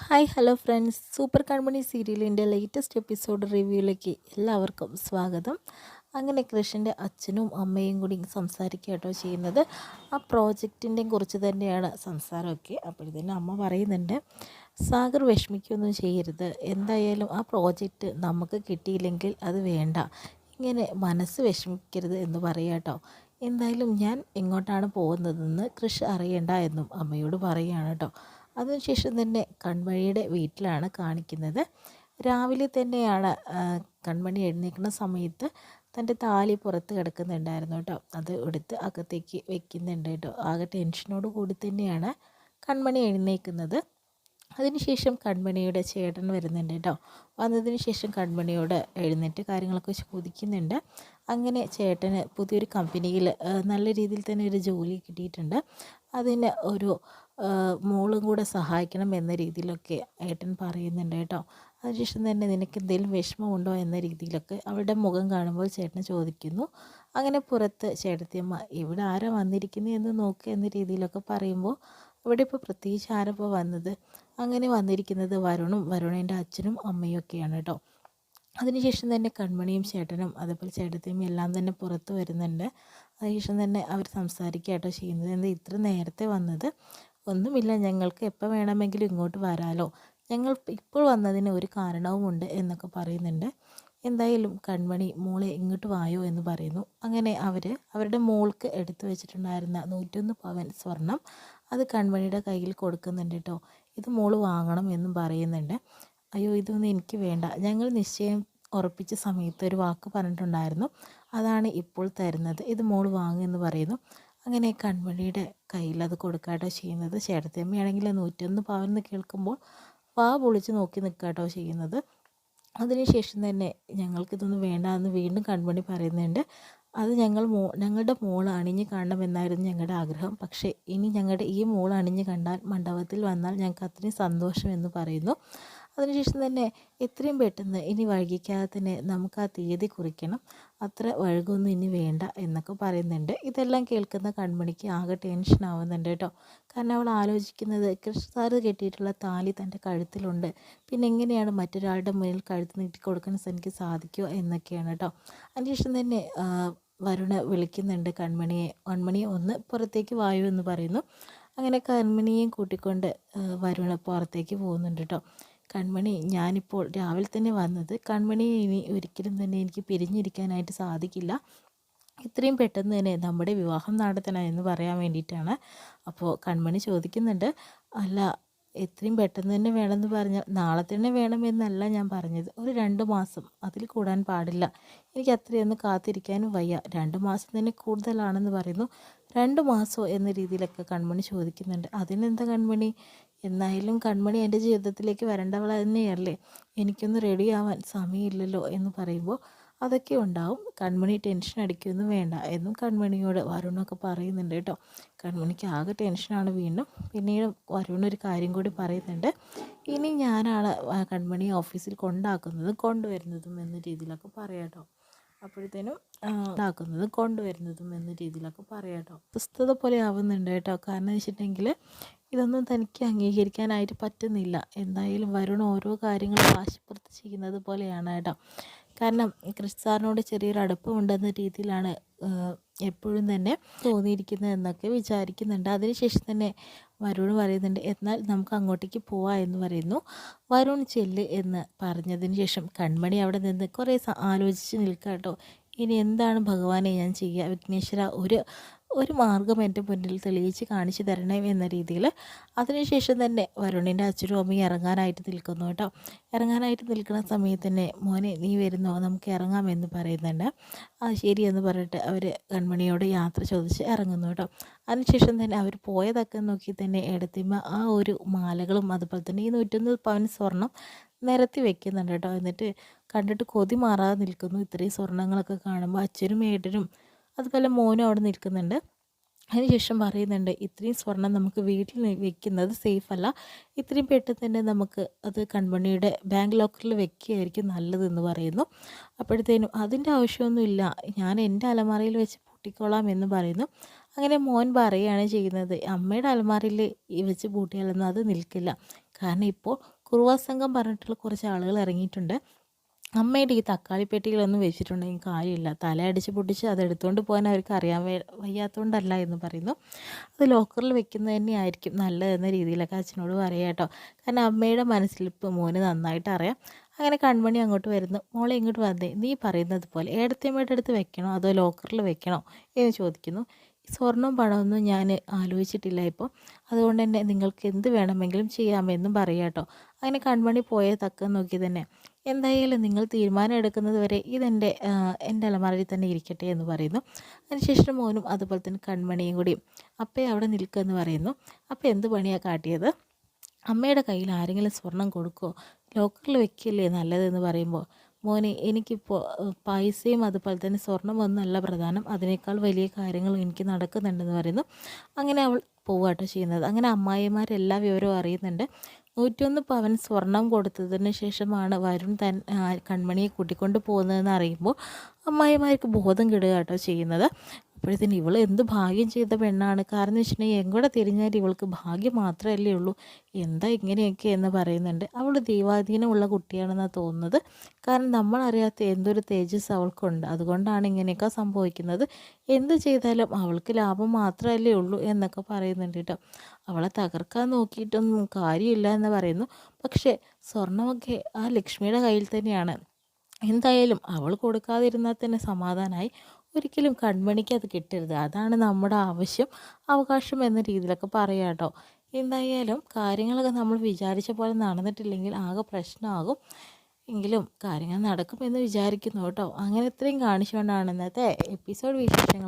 Hi hello friends, super Kanmani സീരിയലിൻ്റെ latest episode റിവ്യൂയിലേക്ക് എല്ലാവർക്കും സ്വാഗതം. അങ്ങനെ കൃഷിൻ്റെ അച്ഛനും അമ്മയും കൂടി സംസാരിക്കുക കേട്ടോ ചെയ്യുന്നത്. ആ പ്രോജക്റ്റിൻ്റെ കുറിച്ച് തന്നെയാണ് സംസാരമൊക്കെ. അപ്പോഴത്തേനും അമ്മ പറയുന്നുണ്ട്, സാഗർ വിഷമിക്കുകയൊന്നും ചെയ്യരുത്, എന്തായാലും ആ പ്രോജക്റ്റ് നമുക്ക് കിട്ടിയില്ലെങ്കിൽ അത് വേണ്ട, ഇങ്ങനെ മനസ്സ് വിഷമിക്കരുത് എന്ന് പറയാം കേട്ടോ. എന്തായാലും ഞാൻ എങ്ങോട്ടാണ് പോകുന്നതെന്ന് കൃഷി അറിയണ്ട എന്നും അമ്മയോട് പറയുകയാണ് കേട്ടോ. അതിനുശേഷം തന്നെ കൺമണിയുടെ വീട്ടിലാണ് കാണിക്കുന്നത്. രാവിലെ തന്നെയാണ് കൺമണി എഴുന്നേൽക്കുന്ന സമയത്ത് തൻ്റെ താലി പുറത്ത് കിടക്കുന്നുണ്ടായിരുന്നു കേട്ടോ. അത് എടുത്ത് അകത്തേക്ക് വെക്കുന്നുണ്ട് കേട്ടോ. ആകെ ടെൻഷനോട് കൂടി തന്നെയാണ് കൺമണി എഴുന്നേൽക്കുന്നത്. അതിനുശേഷം കൺമണിയുടെ ചേട്ടൻ വരുന്നുണ്ട് കേട്ടോ. വന്നതിന് ശേഷം കൺമണിയോട് എഴുന്നേറ്റ് കാര്യങ്ങളൊക്കെ ചോദിക്കുന്നുണ്ട്. അങ്ങനെ ചേട്ടന് പുതിയൊരു കമ്പനിയിൽ നല്ല രീതിയിൽ തന്നെ ഒരു ജോലി കിട്ടിയിട്ടുണ്ട്. അതിന് ഒരു മോളും കൂടെ സഹായിക്കണം എന്ന രീതിയിലൊക്കെ ഏട്ടൻ പറയുന്നുണ്ട് കേട്ടോ. അതിനുശേഷം തന്നെ നിനക്ക് എന്തെങ്കിലും വിഷമമുണ്ടോ എന്ന രീതിയിലൊക്കെ അവളുടെ മുഖം കാണുമ്പോൾ ചേട്ടൻ ചോദിക്കുന്നു. അങ്ങനെ പുറത്ത് ചേട്ടത്തിയമ്മ ഇവിടെ ആരാ വന്നിരിക്കുന്നത് എന്ന് നോക്കുക എന്ന രീതിയിലൊക്കെ പറയുമ്പോൾ ഇവിടെ ഇപ്പോൾ പ്രത്യേകിച്ച് ആരപ്പോൾ വന്നത്, അങ്ങനെ വന്നിരിക്കുന്നത് വരുണിൻ്റെ അച്ഛനും അമ്മയും ഒക്കെയാണ് കേട്ടോ. അതിനുശേഷം തന്നെ കൺമണിയും ചേട്ടനും അതേപോലെ ചേട്ടത്തിയും എല്ലാം തന്നെ പുറത്ത് വരുന്നുണ്ട്. അതിനുശേഷം തന്നെ അവർ സംസാരിക്കുക കേട്ടോ ചെയ്യുന്നത്. എന്താ ഇത്ര നേരത്തെ വന്നത്? ഒന്നുമില്ല, ഞങ്ങൾക്ക് എപ്പോൾ വേണമെങ്കിലും ഇങ്ങോട്ട് വരാലോ, ഞങ്ങൾ ഇപ്പോൾ വന്നതിന് ഒരു കാരണവുമുണ്ട് എന്നൊക്കെ പറയുന്നുണ്ട്. എന്തായാലും കൺമണി മോളെ ഇങ്ങോട്ട് വായോ എന്ന് പറയുന്നു. അങ്ങനെ അവരുടെ മോൾക്ക് എടുത്തു വെച്ചിട്ടുണ്ടായിരുന്ന 101 പവൻ സ്വർണം അത് കൺമണിയുടെ കയ്യിൽ കൊടുക്കുന്നുണ്ട് കേട്ടോ. ഇത് മോള് വാങ്ങണം എന്നും പറയുന്നുണ്ട്. അയ്യോ ഇതൊന്നും എനിക്ക് വേണ്ട, ഞങ്ങൾ നിശ്ചയം ഉറപ്പിച്ച സമയത്ത് ഒരു വാക്ക് പറഞ്ഞിട്ടുണ്ടായിരുന്നു, അതാണ് ഇപ്പോൾ തരുന്നത്, ഇത് മോള് വാങ്ങുമെന്ന് പറയുന്നു. അങ്ങനെ കൺമണിയുടെ കയ്യിൽ അത് കൊടുക്കാട്ടോ ചെയ്യുന്നത്. ചേട്ടത്തിയമ്മയാണെങ്കിൽ 101 പവൻ എന്ന് കേൾക്കുമ്പോൾ വാ പൊളിച്ച് നോക്കി നിൽക്കാട്ടോ ചെയ്യുന്നത്. അതിനുശേഷം തന്നെ ഞങ്ങൾക്കിതൊന്നും വേണ്ട എന്ന് വീണ്ടും കൺമണി പറയുന്നുണ്ട്. അത് ഞങ്ങളുടെ മോൾ അണിഞ്ഞ് കാണണമെന്നായിരുന്നു ഞങ്ങളുടെ ആഗ്രഹം, പക്ഷേ ഇനി ഞങ്ങളുടെ ഈ മോൾ അണിഞ്ഞ് കണ്ടാൽ മണ്ഡപത്തിൽ വന്നാൽ ഞങ്ങൾക്ക് അത്രയും സന്തോഷം എന്ന് പറയുന്നു. അതിനുശേഷം തന്നെ എത്രയും പെട്ടെന്ന് ഇനി വൈകിക്കാതെ തന്നെ നമുക്ക് ആ തീയതി കുറിക്കണം, അത്ര വഴുകൊന്നും ഇനി വേണ്ട എന്നൊക്കെ പറയുന്നുണ്ട്. ഇതെല്ലാം കേൾക്കുന്ന കൺമണിക്ക് ആകെ ടെൻഷൻ ആവുന്നുണ്ട് കേട്ടോ. കാരണം അവൾ ആലോചിക്കുന്നത് കൃഷ്ണസാറ് കെട്ടിയിട്ടുള്ള താലി തൻ്റെ കഴുത്തിലുണ്ട്, പിന്നെ എങ്ങനെയാണ് മറ്റൊരാളുടെ മുന്നിൽ കഴുത്ത് നീട്ടി കൊടുക്കാൻ എനിക്ക് സാധിക്കുമോ എന്നൊക്കെയാണ് കേട്ടോ. അതിനുശേഷം തന്നെ വരുണ് വിളിക്കുന്നുണ്ട് കൺമണിയെ ഒന്ന് പുറത്തേക്ക് വായു എന്ന് പറയുന്നു. അങ്ങനെ കൺമണിയെയും കൂട്ടിക്കൊണ്ട് വരുണ് പുറത്തേക്ക് പോകുന്നുണ്ട് കേട്ടോ. കൺമണി, ഞാനിപ്പോൾ രാവിലെ തന്നെ വന്നത്, കൺമണിയെ ഇനി ഒരിക്കലും തന്നെ എനിക്ക് പിരിഞ്ഞിരിക്കാനായിട്ട് സാധിക്കില്ല, ഇത്രയും പെട്ടെന്ന് തന്നെ നമ്മുടെ വിവാഹം നടത്തണം എന്ന് പറയാൻ വേണ്ടിയിട്ടാണ്. അപ്പോൾ കൺമണി ചോദിക്കുന്നുണ്ട്, അല്ല എത്രയും പെട്ടെന്ന് തന്നെ വേണമെന്ന് പറഞ്ഞാൽ നാളെ തന്നെ വേണമെന്നല്ല ഞാൻ പറഞ്ഞത്, ഒരു 2 മാസം, അതിൽ കൂടാൻ പാടില്ല, എനിക്ക് അത്രയൊന്നും കാത്തിരിക്കാനും വയ്യ, 2 മാസം തന്നെ കൂടുതലാണെന്ന് പറയുന്നു. 2 മാസമോ എന്ന രീതിയിലൊക്കെ കൺമണി ചോദിക്കുന്നുണ്ട്. അതിനെന്താ കൺമണി, എന്നായാലും കൺമണി എൻ്റെ ജീവിതത്തിലേക്ക് വരേണ്ടവൾ തന്നെയല്ലേ, എനിക്കൊന്ന് റെഡിയാവാൻ സമയമില്ലല്ലോ എന്ന് പറയുമ്പോൾ അതൊക്കെ ഉണ്ടാവും, കൺമണി ടെൻഷൻ അടിക്കുകയൊന്നും വേണ്ട എന്നും കൺമണിയോട് വരുണൊക്കെ പറയുന്നുണ്ട് കേട്ടോ. കൺമണിക്ക് ആകെ ടെൻഷനാണ് വീണ്ടും. പിന്നീട് വരുണൊരു കാര്യം കൂടി പറയുന്നുണ്ട്, ഇനി ഞാനാണ് കൺമണിയെ ഓഫീസിൽ കൊണ്ടുവരുന്നതും എന്ന രീതിയിലൊക്കെ പറയാം കേട്ടോ. അപ്പോഴത്തേനും കൊണ്ടുവരുന്നതും എന്ന രീതിയിലൊക്കെ പറയാം കേട്ടോ. പുസ്തക പോലെ ആവുന്നുണ്ട് കേട്ടോ. കാരണം വെച്ചിട്ടുണ്ടെങ്കിൽ ഇതൊന്നും തനിക്ക് അംഗീകരിക്കാനായിട്ട് പറ്റുന്നില്ല. എന്തായാലും വരുൺ ഓരോ കാര്യങ്ങളും വാശിപ്പുറത്ത് ചെയ്യുന്നത് പോലെയാണ് കേട്ടോ. കാരണം കൃഷി സാറിനോട് ചെറിയൊരു അടുപ്പമുണ്ടെന്ന രീതിയിലാണ് എപ്പോഴും തന്നെ തോന്നിയിരിക്കുന്നത് എന്നൊക്കെ വിചാരിക്കുന്നുണ്ട്. അതിനുശേഷം തന്നെ വരുൺ പറയുന്നുണ്ട്, എന്നാൽ നമുക്ക് അങ്ങോട്ടേക്ക് പോവാം എന്ന് പറയുന്നു. വരുൺ ചെല്ല് എന്ന് പറഞ്ഞതിന് ശേഷം കൺമണി അവിടെ നിന്ന് കുറേ ആലോചിച്ച് നിൽക്കാം കേട്ടോ. ഇനി എന്താണ് ഭഗവാനെ ഞാൻ ചെയ്യുക, വിഘ്നേശ്വര ഒരു മാർഗം എൻ്റെ മുന്നിൽ തെളിയിച്ച് കാണിച്ചു തരണേ എന്ന രീതിയിൽ. അതിനുശേഷം തന്നെ വരുണിൻ്റെ അച്ഛനും അമ്മയും ഇറങ്ങാനായിട്ട് നിൽക്കുന്നു കേട്ടോ. ഇറങ്ങാനായിട്ട് നിൽക്കുന്ന സമയത്ത് തന്നെ, മോനെ നീ വരുന്നോ, നമുക്ക് ഇറങ്ങാമെന്ന് പറയുന്നുണ്ട്. അത് ശരിയെന്ന് പറഞ്ഞിട്ട് അവർ കൺമണിയോട് യാത്ര ചോദിച്ച് ഇറങ്ങുന്നു കേട്ടോ. അതിനുശേഷം തന്നെ അവർ പോയതൊക്കെ നോക്കി തന്നെ എടുത്തിമ്മ ആ ഒരു മാലകളും അതുപോലെ തന്നെ ഈ 101 പവൻ സ്വർണം നിരത്തി വെക്കുന്നുണ്ട് കേട്ടോ. എന്നിട്ട് കണ്ടിട്ട് കൊതി മാറാതെ നിൽക്കുന്നു. ഇത്രയും സ്വർണ്ണങ്ങളൊക്കെ കാണുമ്പോൾ അച്ഛനും ഏട്ടനും അതുപോലെ മോനും അവിടെ നിൽക്കുന്നുണ്ട്. അതിനുശേഷം പറയുന്നുണ്ട്, ഇത്രയും സ്വർണം നമുക്ക് വീട്ടിൽ വെക്കുന്നത് സേഫ് അല്ല, ഇത്രയും പെട്ടെന്ന് തന്നെ നമുക്ക് അത് കൺമണിയുടെ ബാങ്ക് ലോക്കറിൽ വെക്കുകയായിരിക്കും നല്ലതെന്ന് പറയുന്നു. അപ്പോഴത്തേനും അതിൻ്റെ ആവശ്യമൊന്നുമില്ല, ഞാൻ എൻ്റെ അലമാരയിൽ വെച്ച് പൂട്ടിക്കോളാം എന്ന് പറയുന്നു. അങ്ങനെ മോൻ പറയുകയാണ് ചെയ്യുന്നത്, അമ്മയുടെ അലമാരയിൽ വെച്ച് പൂട്ടിയാലൊന്നും അത് നിൽക്കില്ല, കാരണം ഇപ്പോൾ കുറുവാ സംഘം പറഞ്ഞിട്ടുള്ള കുറച്ച് ആളുകൾ ഇറങ്ങിയിട്ടുണ്ട്. അമ്മയുടെ ഈ തക്കാളി പെട്ടികളൊന്നും വെച്ചിട്ടുണ്ടെങ്കിൽ കാര്യമില്ല, തലയടിച്ച് പൊട്ടിച്ച് അത് എടുത്തുകൊണ്ട് പോകാൻ അവർക്ക് അറിയാൻ വയ്യാത്തതുകൊണ്ടല്ല എന്ന് പറയുന്നു. അത് ലോക്കറിൽ വെക്കുന്നത് തന്നെയായിരിക്കും നല്ലതെന്ന രീതിയിലൊക്കെ അച്ഛനോട് പറയാം കേട്ടോ. കാരണം അമ്മയുടെ മനസ്സിലിപ്പോൾ മോന് നന്നായിട്ട് അറിയാം. അങ്ങനെ കൺമണി അങ്ങോട്ട് വരുന്നു. മോളെ ഇങ്ങോട്ട് വന്നേ, നീ പറയുന്നത് പോലെ ഏടത്തിയമ്മയുടെ അടുത്ത് വെക്കണോ അതോ ലോക്കറിൽ വെക്കണോ എന്ന് ചോദിക്കുന്നു. സ്വർണ്ണവും പണമൊന്നും ഞാൻ ആലോചിച്ചിട്ടില്ല ഇപ്പോൾ, അതുകൊണ്ട് തന്നെ നിങ്ങൾക്ക് എന്ത് വേണമെങ്കിലും ചെയ്യാമെന്നും പറയാം കേട്ടോ. അങ്ങനെ കൺമണി പോയ തക്കം നോക്കി തന്നെ എന്തായാലും നിങ്ങൾ തീരുമാനം എടുക്കുന്നത് വരെ എൻ്റെ അലമാരയിൽ തന്നെ ഇരിക്കട്ടെ എന്ന് പറയുന്നു. അതിനുശേഷം മോനും അതുപോലെ തന്നെ കൺമണിയും കൂടി അപ്പേ അവിടെ നിൽക്കുമെന്ന് പറയുന്നു. അപ്പോൾ എന്ത് പണിയാണ് കാട്ടിയത്? അമ്മയുടെ കയ്യിൽ ആരെങ്കിലും സ്വർണം കൊടുക്കുമോ, ലോക്കറിൽ വെക്കില്ലേ നല്ലതെന്ന് പറയുമ്പോൾ മോനെ എനിക്കിപ്പോൾ പൈസയും അതുപോലെ തന്നെ സ്വർണ്ണമൊന്നുമല്ല പ്രധാനം, അതിനേക്കാൾ വലിയ കാര്യങ്ങൾ എനിക്ക് നടക്കുന്നുണ്ടെന്ന് പറയുന്നു. അങ്ങനെ അവൾ പോവാട്ടോ ചെയ്യുന്നത്. അങ്ങനെ അമ്മായിമാരെല്ലാ വിവരവും അറിയുന്നുണ്ട്. 101 പവൻ സ്വർണം കൊടുത്തതിന് ശേഷമാണ് വരുൺ കൺമണിയെ കൂട്ടിക്കൊണ്ട് പോകുന്നതെന്ന് അറിയുമ്പോൾ അമ്മായിമാർക്ക് ബോധം കെടുക കേട്ടോ ചെയ്യുന്നത്. അപ്പോഴത്തേന് ഇവൾ എന്ത് ഭാഗ്യം ചെയ്ത പെണ്ണാണ്, കാരണം എന്ന് വെച്ചിട്ടുണ്ടെങ്കിൽ എങ്ങോട്ട് തിരിഞ്ഞാൽ ഇവൾക്ക് ഭാഗ്യം മാത്രമല്ലേ ഉള്ളൂ, എന്താ ഇങ്ങനെയൊക്കെ എന്ന് പറയുന്നുണ്ട്. അവൾ ദൈവാധീനമുള്ള കുട്ടിയാണെന്നാണ് തോന്നുന്നത്. കാരണം നമ്മളറിയാത്ത എന്തൊരു തേജസ് അവൾക്കുണ്ട്, അതുകൊണ്ടാണ് ഇങ്ങനെയൊക്കെ സംഭവിക്കുന്നത്. എന്ത് ചെയ്താലും അവൾക്ക് ലാഭം മാത്രമല്ലേ ഉള്ളൂ എന്നൊക്കെ പറയുന്നുണ്ട് കേട്ടോ. അവളെ തകർക്കാൻ നോക്കിയിട്ടൊന്നും കാര്യമില്ല എന്ന് പറയുന്നു. പക്ഷേ സ്വർണമൊക്കെ ആ ലക്ഷ്മിയുടെ കയ്യിൽ തന്നെയാണ്. എന്തായാലും അവൾ കൊടുക്കാതിരുന്നാൽ തന്നെ സമാധാനമായി. ഒരിക്കലും കൺമണിക്ക് അത് കിട്ടരുത്, അതാണ് നമ്മുടെ ആവശ്യം, അവകാശം എന്ന രീതിയിലൊക്കെ പറയാം കേട്ടോ. എന്തായാലും കാര്യങ്ങളൊക്കെ നമ്മൾ വിചാരിച്ച പോലെ നടന്നിട്ടില്ലെങ്കിൽ ആകെ പ്രശ്നമാകും. എങ്കിലും കാര്യങ്ങൾ നടക്കുമെന്ന് വിചാരിക്കുന്നു കേട്ടോ. അങ്ങനെ ഇത്രയും കാണിച്ചുകൊണ്ടാണ് ഇന്നത്തെ എപ്പിസോഡ് വിശേഷങ്ങൾ.